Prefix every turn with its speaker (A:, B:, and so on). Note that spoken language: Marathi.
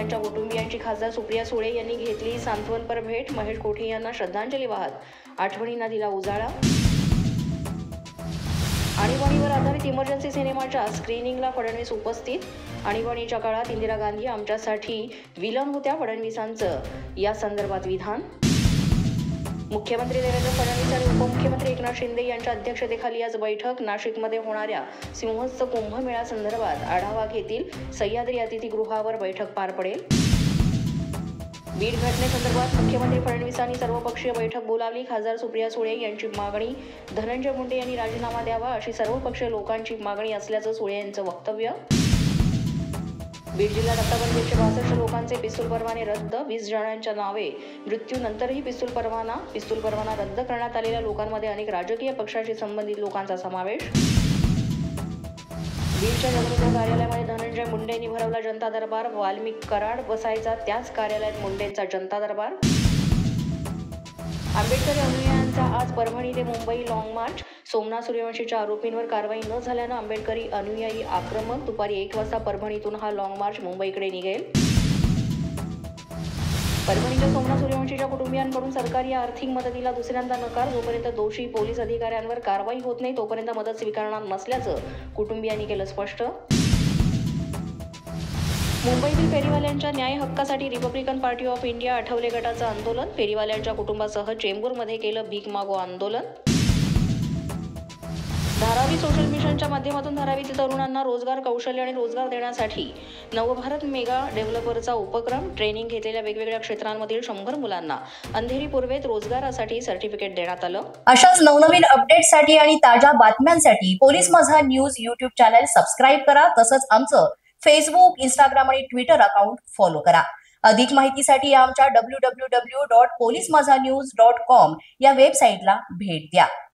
A: यांच्या कुटुंबियांची खासदार सुप्रिया सुळे यांनी घेतली सांत्वनपर भेट. महेश कोठे यांना श्रद्धांजली वाहत आठवणींना दिला उजाळा. आणीबाणीवर आधारित इमर्जन्सी सिनेमाच्या स्क्रीनिंगला फडणवीस उपस्थित. आणीबाणीच्या काळात इंदिरा गांधी आमच्यासाठी विलन होत्या, फडणवीसांचं या संदर्भात विधान. मुख्यमंत्री देवेंद्र फडणवीस आणि उपमुख्यमंत्री एकनाथ शिंदे यांच्या अध्यक्षतेखाली आज बैठक. नाशिकमध्ये होणाऱ्या सिंहस्थ कुंभमेळ्यासंदर्भात आढावा घेतील. सह्याद्री अतिथीगृहावर बैठक पार पडेल. बीड घटनेसंदर्भात मुख्यमंत्री फडणवीसांनी सर्वपक्षीय बैठक बोलावली. खासदार सुप्रिया सुळे यांची मागणी. धनंजय मुंडे यांनी राजीनामा द्यावा अशी सर्वपक्षीय लोकांची मागणी असल्याचं सुळे यांचं वक्तव्य. बीड जिल्ह्यात आतापर्यंत 162 लोकांचे पिस्तूल परवाने रद्द. 20 जणांच्या नावे. मृत्यूनंतरही पिस्तूल परवाना रद्द करण्यात आलेल्या लोकांमध्ये अनेक राजकीय पक्षाशी संबंधित लोकांचा समावेश. बीडच्या जगमुद्रा कार्यालयामध्ये धनंजय मुंडेंनी भरवला जनता दरबार. वाल्मिक कराड बसायचा त्याच कार्यालयात मुंडेंचा जनता दरबार. आंबेडकरी अनुयायांचा आज परभणी ते मुंबई लाँग मार्च. सोमनाथ सूर्यवंशीच्या आरोपींवर कारवाई न झाल्यानं आंबेडकरी अनुयायी आक्रमक. दुपारी 1 वाजता परभणीतून हा लाँग मार्च मुंबईकडे निघेल. परभणीच्या सोमनाथ सूर्यवंशीच्या कुटुंबियांकडून सरकारी आर्थिक मदतीला दुसऱ्यांदा नकार. जोपर्यंत दोषी पोलीस अधिकाऱ्यांवर कारवाई होत नाही तोपर्यंत मदत स्वीकारणार नसल्याचं कुटुंबियांनी केलं स्पष्ट. मुंबईतील फेरीवाल्यांच्या न्याय हक्कासाठी Republican party of India Athawale गटाचं आंदोलन. फेरीवाल्यांच्या कुटुंबासह चेंबूरमध्ये केलं भीक मागो आंदोलन. धारावी सोशल मिशनच्या माध्यमातून धारावीतील तरुणांना रोजगार, कौशल्य आणि रोजगार देण्यासाठी नवभारत मेगा डेव्हलपरचा उपक्रम. ट्रेनिंग घेतलेल्या वेगवेगळ्या क्षेत्रांमधील 100 मुलांना अंधेरी पूर्वेत रोजगारासाठी सर्टिफिकेट देण्यात आलं.
B: अशाच नवनवीन अपडेट्ससाठी आणि ताज्या बातम्यांसाठी पोलीस माझा न्यूज YouTube चॅनल सबस्क्राईब करा. तसंच आमचं फेसबुक, इंस्टाग्राम आणि ट्विटर अकाउंट फॉलो करा. अधिक माहितीसाठी आमच्या www.polismazanews.com या वेबसाईटला भेट द्या.